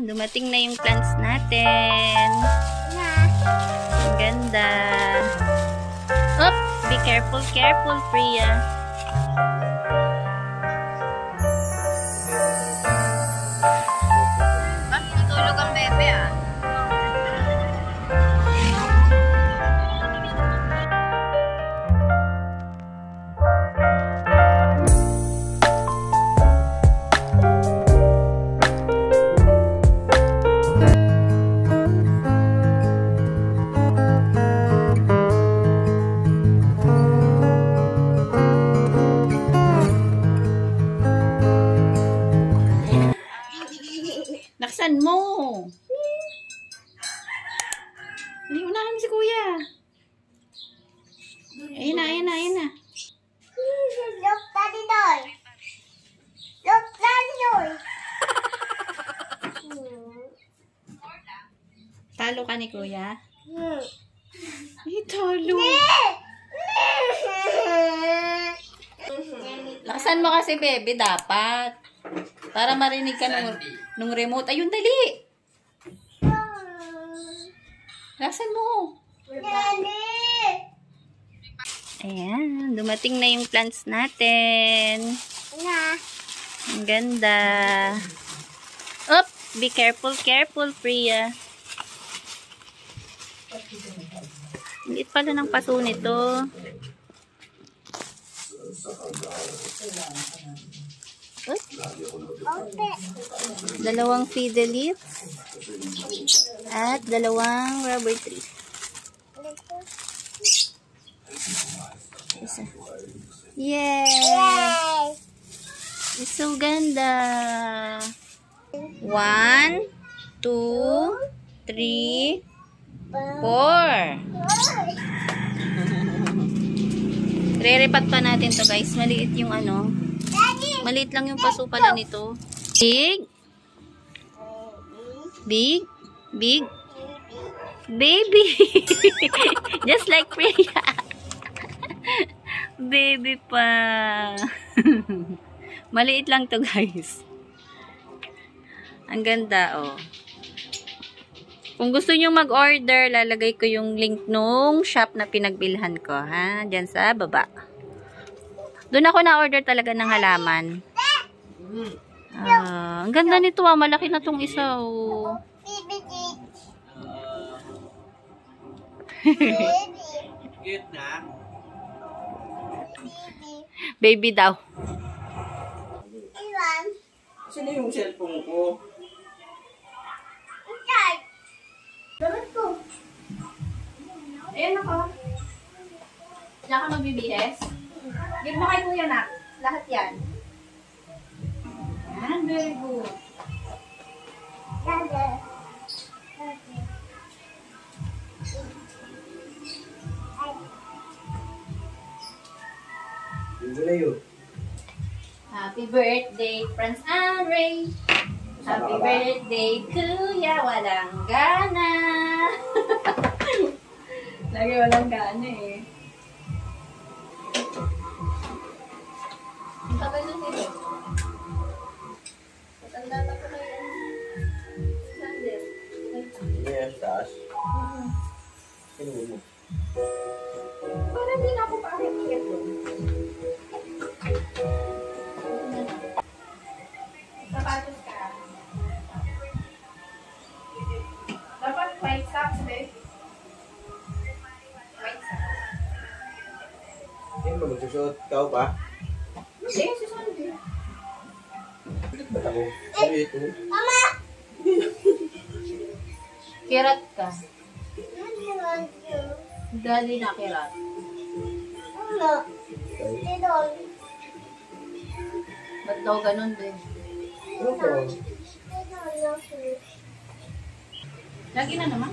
Dumating na yung plants natin. Ang ganda. Oh, be careful, careful, Priya. Bakit natulog ang bebe ah? Laksan mo. Hindi, unahan mo si kuya. Ayun na, ayun na, ayun na. Look, Daddy Doy. Look, Daddy Doy. Talo ka ni kuya? Ay, talo. Laksan mo kasi, bebe, dapat. Para marinig ka nung remote. Ayun, dali. Laksan mo. Ayan, dumating na yung plants natin. Ang ganda. Op, be careful, careful, Priya. Liit pala ng paso nito. Dalawang fiddle leaf at dalawang rubber tree. Isa. Yay! It's so ganda. 1, 2, 3, 4. Re-repat pa natin to, guys. Maliit yung ano. Maliit lang yung paso pala nito. Big. Big. Big. Baby. Just like Priya. Baby pa. Maliit lang to, guys. Ang ganda, oh. Kung gusto nyo mag-order, lalagay ko yung link nung shop na pinagbilhan ko, ha? Diyan sa baba. Doon ako na-order talaga ng halaman. Ang ganda nito, ah. Malaki na tong isa, oh. Cute na. Baby daw. Sino yung cellphone ko? Ayan ako. Diyan ka magbibihis. Give mo kay kuya na. Lahat yan. Yan, very good. Happy birthday, Franz and Ray. Happy birthday, kuya. Walang gana. Lagi walang gana eh. Ang tagal na nito. Matanda na ko na yan. Sandel. Yes, taas. Sino mo? Parang hindi na ako pakikit doon. Sapatos ka. Dapat white socks, babe. White socks. Sino ba magsusuot? Ikaw pa? Hindi, si Sandy. Ba't ako? Ano ito? Mama! Kirat ka. Dali na kirat. Ba't daw ganun din? Ano po? Lagi na naman.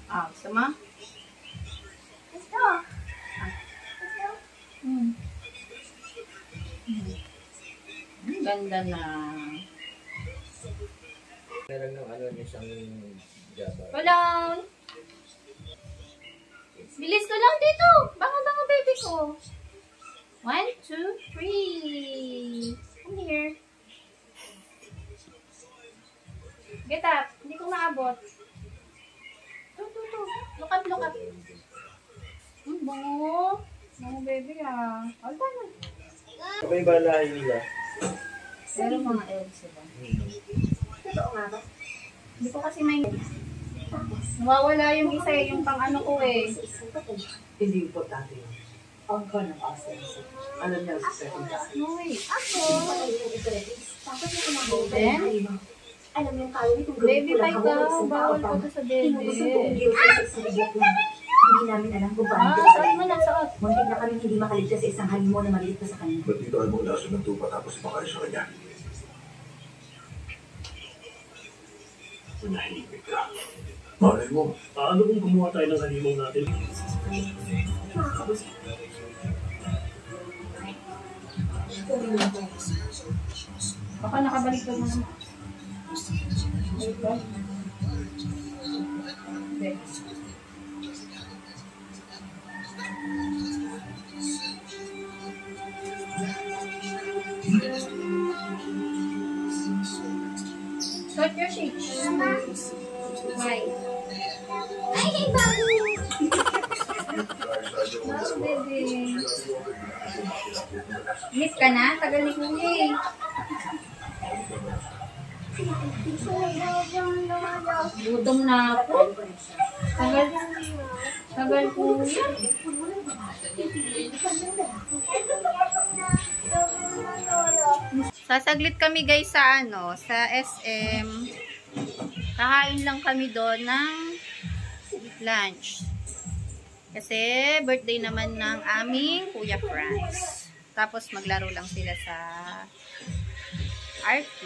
Gusto mo? Ganda na. Meron ng ano isang Java. Wala. Bilis ko lang dito. Baka baby ko. 1, 2, 3. Ano yung balahay nila? Pero mga egg sila. Totoo nga ba? Hindi ko kasi may... Nawawala yung isa yung pang ano ko eh. Hindi importante yun. Ang ka ng asenso. Alam niya sa second time. Uy. Ako. Tapos yung umabot. Then? Alam yung kaya nitong Baby pa ikaw. Bawal ko to sa bebe. Hindi namin alam kung paano ito Suot mo na, suot. Muntik na kami hindi makaligtas sa isang halimo na maliit pa sa kanya. Ba't dito ay mong laso ng tupa tapos ipakain sa kanya? Manahimik ka. Malay mo. Paano kung gumawa tayo ng halimong natin? Baka nakabalik ko naman. Okay. Start your shake. Why? Ay, hey, baby! Oh, baby. Miss ka na? Tagal ni Kuya eh. Gutom na ako. Tagal Kuya. Sasaglit kami guys sa ano, sa SM. Kakain lang kami doon ng lunch. Kasi birthday naman ng aming Kuya Franz. Tapos maglaro lang sila sa RT.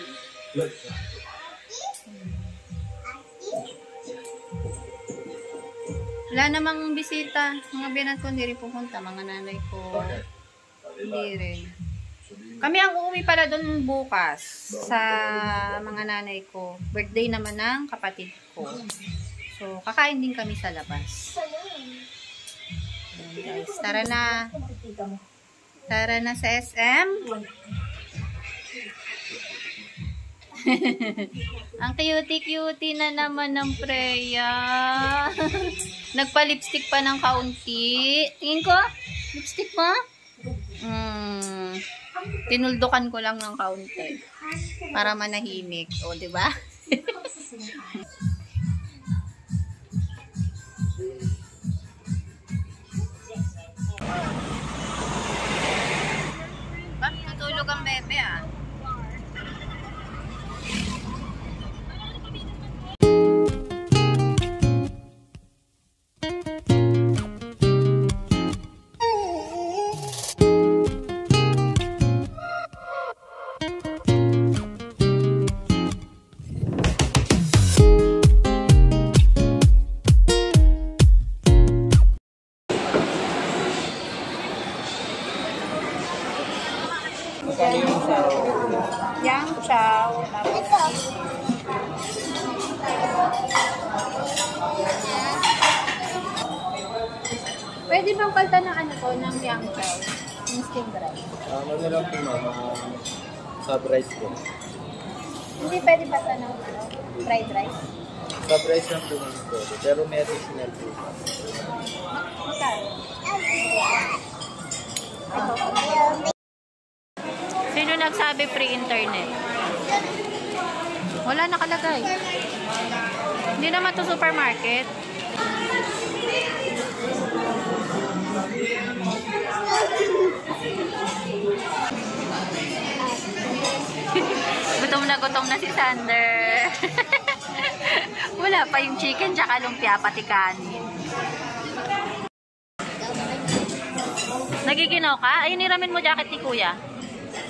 Wala namang bisita. Mga biyanan ko hindi rin pupunta. Mga nanay ko hindi rin. Kami ang uuwi pala doon bukas sa mga nanay ko. Birthday naman ng kapatid ko. So, kakain din kami sa labas. Ayan guys, tara na. Tara na sa SM. Ang cutie-cutie na naman ng Freya. Nagpa-lipstick pa ng kaunti. Tingin ko, lipstick pa? Tinuldukan ko lang ng kaunti para manahimik. O, diba? Bakit natulog ang bebe ah? Yang chow. Pwede bang palta ng ano ko, ng yang chow? Yung steamed rice. Ano na lang po mama, sub-rice po. Hindi pwede palta ng ano, fried rice. Sub-rice lang po mama po. Pero may additional po. Magkano? Sino nagsabi free internet? Wala nakalagay. Hindi naman to supermarket. Gutom na si Sander. Wala pa yung chicken tsaka lumpia pati kanin. Nagiginaw ka? Ayun, iramin mo jacket ni Kuya.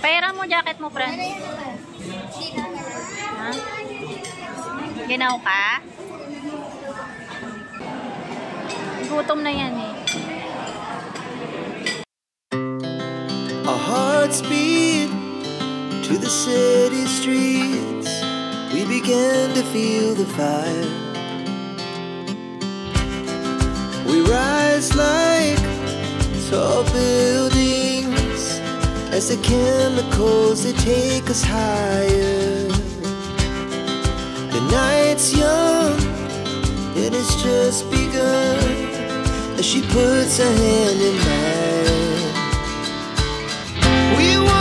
Pairan mo jacket mo, Fran. Ha? Ginaw ka? Gutom na yan eh. Our hearts beat to the city streets. We began to feel the fire. We rise like tall buildings as the chemicals they take us higher. The night's young, it has just begun as she puts her hand in mine. We want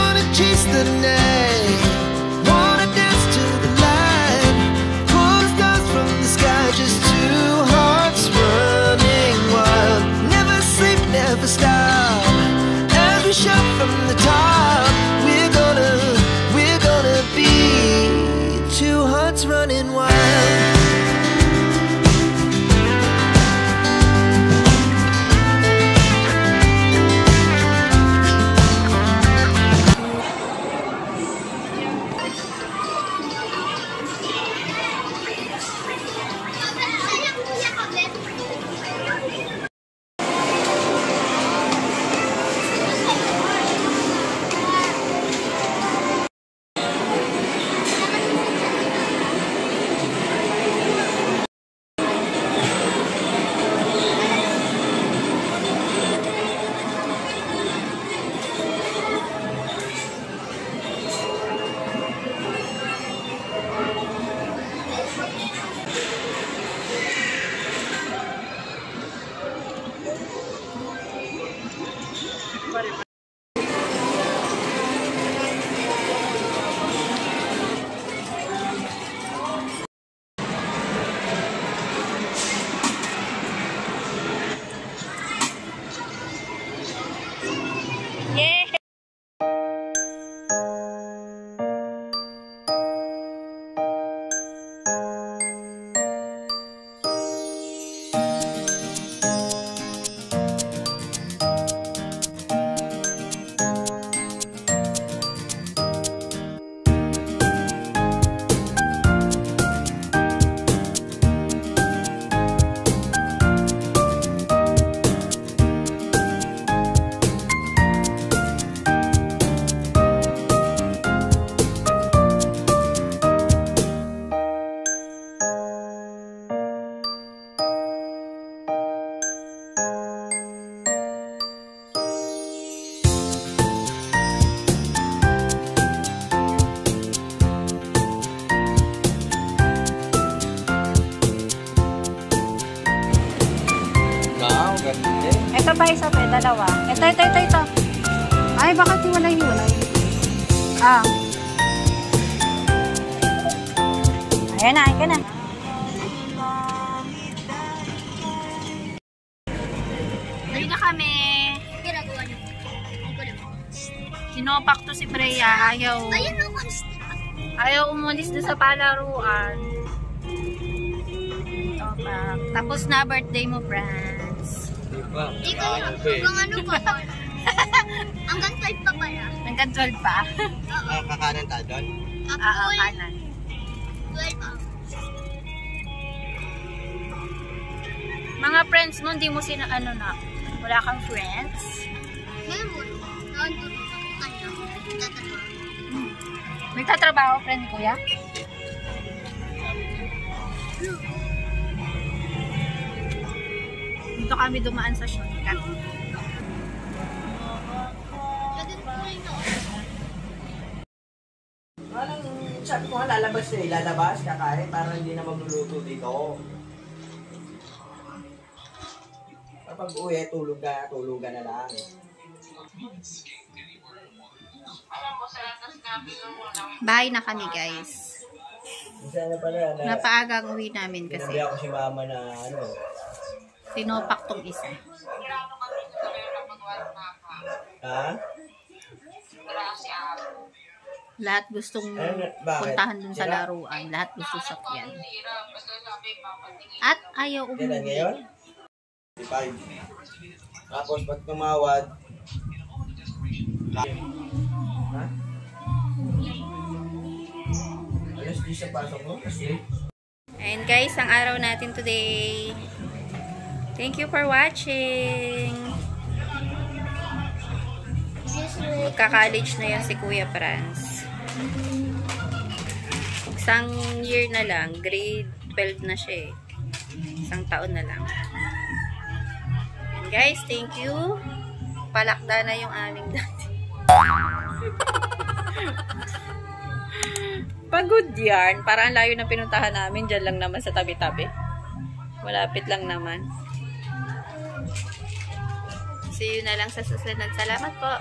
pa isa pa, dalawa. Ito. Ay, bakit hiwalay-hiwalay? Ah. Ayan na, ayan na. Dali na kami. Ginagawa niyo. Sinopak to si Freya. Ayaw umalis doon sa palaruan. Sinopak. Tapos na birthday mo, Franz. Hanggang ano pa ba? Hanggang 12 pa pala. Hanggang 12 pa? Kakanan tayo doon? Oo, kanan. 12 pa. Mga friends mo, hindi mo ano na. Wala kang friends? Meron. Nandun ako kanya. Tatanong. May tatrabaho, friend kuya? Dito kami dumaan sa shortcut. Parang chat ko nga lalabas na ilalabas kakain para hindi na magluluto dito. Kapag uwi, tulugan na lang. Bahay na kami, guys. Isa na pala na Napaaga ang uwi namin kasi sinabi ako si mama na ano. tinopak tong isa. Ha? Lahat gustong Bakit? puntahan dun sa Sira? laruan. Lahat gusto sakyan. At ayaw Kailan umuwi. ngayon? 5. Tapos pag tumawad, ha? Alas 10 sa pasok mo? Kasi And guys, ang araw natin today. Thank you for watching. Magka-college na yan si Kuya Franz. Isang year na lang. Grade 12 na siya eh. Isang taon na lang. And guys, thank you. Palakda na yung aming dati. Pagod yan. Parang layo ng pinuntahan namin. Diyan lang naman sa tabi-tabi. Malapit lang naman. See you na lang sa susunod. Salamat po.